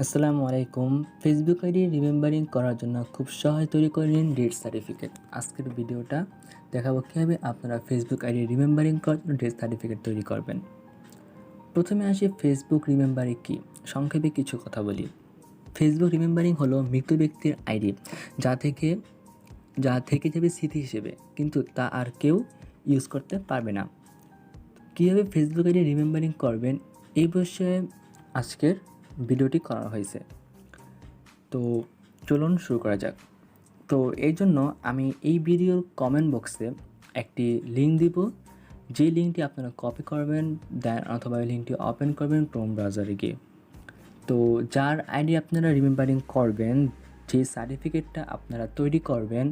আসসালামু আলাইকুম। Facebook ID remembering করার জন্য খুব সহজ তৈরি করে নিন ডেট সার্টিফিকেট। আজকের ভিডিওটা দেখাবো কীভাবে আপনারা ফেসবুক আইডি রিমেম্বারিং করার জন্য ডেট সার্টিফিকেট তৈরি করবেন। প্রথমে আসি ফেসবুক রিমেম্বারিং কী, সংক্ষেপে কিছু কথা বলি। ফেসবুক রিমেম্বারিং হলো মৃত ব্যক্তির আইডি যা থেকে যাবে স্মৃতি হিসেবে, কিন্তু তা আর কেউ ইউজ করতে পারবে না। কীভাবে ফেসবুক আইডি রিমেম্বারিং করবেন এই বিষয়ে আজকের ভিডিওটি করা হয়েছে। তো চলুন শুরু করা যাক। তো এই জন্য আমি এই ভিডিওর কমেন্ট বক্সে একটি লিঙ্ক দিব, যে লিঙ্কটি আপনারা কপি করবেন দেন অথবা এই লিঙ্কটি ওপেন করবেন ক্রোম ব্রাউজারে গিয়ে। তো যার আইডি আপনারা রিমেম্বারিং করবেন, যে সার্টিফিকেটটা আপনারা তৈরি করবেন,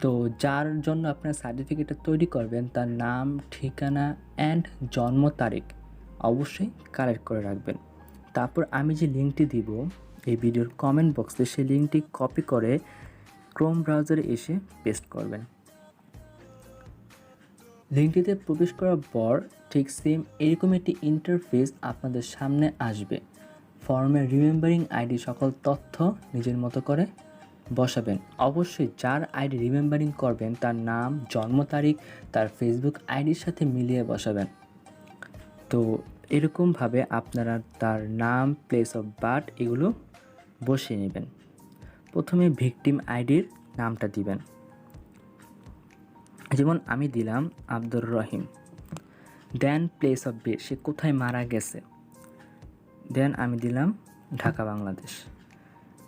তো যার জন্য আপনারা সার্টিফিকেটটা তৈরি করবেন তার নাম, ঠিকানা অ্যান্ড জন্ম তারিখ অবশ্যই কালেক্ট করে রাখবেন। তারপর আমি যে লিঙ্কটি দিব এই ভিডিওর কমেন্ট বক্সে, সেই লিঙ্কটি কপি করে ক্রোম ব্রাউজারে এসে পেস্ট করবেন। লিঙ্কটিতে প্রবেশ করার পর ঠিক সেম এরকম একটি ইন্টারফেস আপনাদের সামনে আসবে। ফর্মে রিমেম্বারিং আইডি সকল তথ্য নিজের মতো করে বসাবেন। অবশ্যই যার আইডি রিমেম্বারিং করবেন তার নাম, জন্ম তারিখ তার ফেসবুক আইডির সাথে মিলিয়ে বসাবেন। তো এরকমভাবে আপনারা তার নাম, প্লেস অফ বার্থ এগুলো বসিয়ে নেবেন। প্রথমে ভিকটিম আইডির নামটা দিবেন, যেমন আমি দিলাম আব্দুর রহিম। দেন প্লেস অফ ডেথ, সে কোথায় মারা গেছে, দেন আমি দিলাম ঢাকা বাংলাদেশ।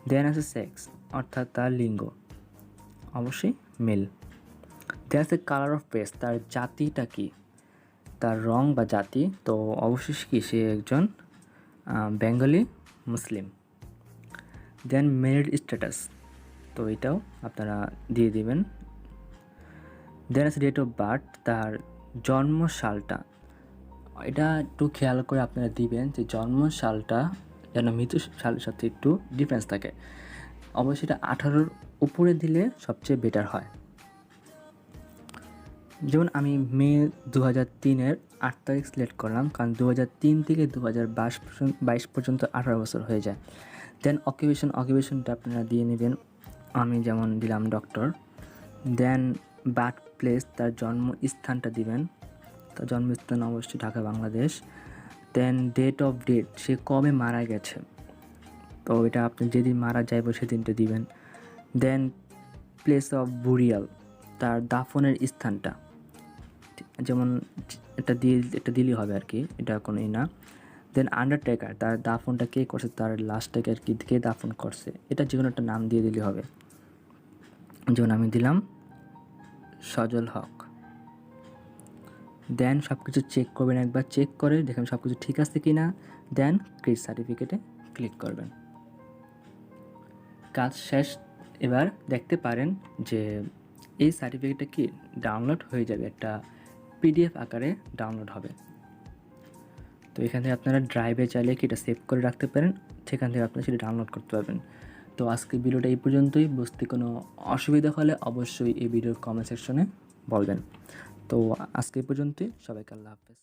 দেন আছে সেক্স অর্থাৎ তার লিঙ্গ, অবশ্যই মেল। দেন আছে কালার অফ ফেস, তার জাতিটা কি, তার রং বা জাতি, তো অবশ্যই কি সে একজন বেঙ্গলি মুসলিম। দেন ম্যারিড স্ট্যাটাস, তো এটাও আপনারা দিয়ে দিবেন। দেন আছে ডেট অফ বার্থ, তার জন্ম সালটা, এটা একটু খেয়াল করে আপনারা দিবেন যে জন্ম সালটা যেন মৃত্যু সালের সাথে একটু ডিফারেন্স থাকে। অবশ্যই এটা 18-র উপরে দিলে সবচেয়ে বেটার হয়। যেমন আমি মে 2003-এর 8 তারিখ সিলেক্ট করলাম, কারণ 2003 থেকে 2022 পর্যন্ত 18 বছর হয়ে যায়। দেন অকুপেশনটা আপনারা দিয়ে নেবেন, আমি যেমন দিলাম ডক্টর। দেন বার্থ প্লেস, তার জন্মস্থানটা দিবেন, তার জন্মস্থান অবশ্যই ঢাকা বাংলাদেশ। দেন ডেট অফ ডেথ, সে কবে মারা গেছে, তো এটা আপনি যেদিন মারা যাইব সেদিনটা দিবেন। দেন প্লেস অফ বুরিয়াল, তার দাফনের স্থানটা, যেমন এটা দিলেই হবে আর কি, এটা কোনো না। দেন আন্ডারটেকার, তার দাফনটা কে করছে, তার লাশটাকে আর কি কে দাফন করছে, এটা যে কোনো একটা নাম দিয়ে দিলে হবে। যেমন আমি দিলাম সজল হক। দেন সব কিছু চেক করবেন, একবার চেক করে দেখেন সব কিছু ঠিক আছে কি না। দেন ক্রিয়েট সার্টিফিকেটে ক্লিক করবেন। কাজ শেষ। এবার দেখতে পারেন যে এই সার্টিফিকেটটা কি ডাউনলোড হয়ে যাবে, একটা পিডিএফ আকারে ডাউনলোড হবে। তো এখান থেকে আপনারা ড্রাইভে চাইলে কি এটা সেভ করে রাখতে পারেন, সেখান থেকে আপনারা সেটা ডাউনলোড করতে পারবেন। তো আজকে ভিডিওটা এই পর্যন্তই। বুঝতে কোনো অসুবিধা হলে অবশ্যই এই ভিডিওর কমেন্ট সেকশনে বলবেন। তো আজকে এই পর্যন্তই, সবাইকে আল্লাহ হাফেজ।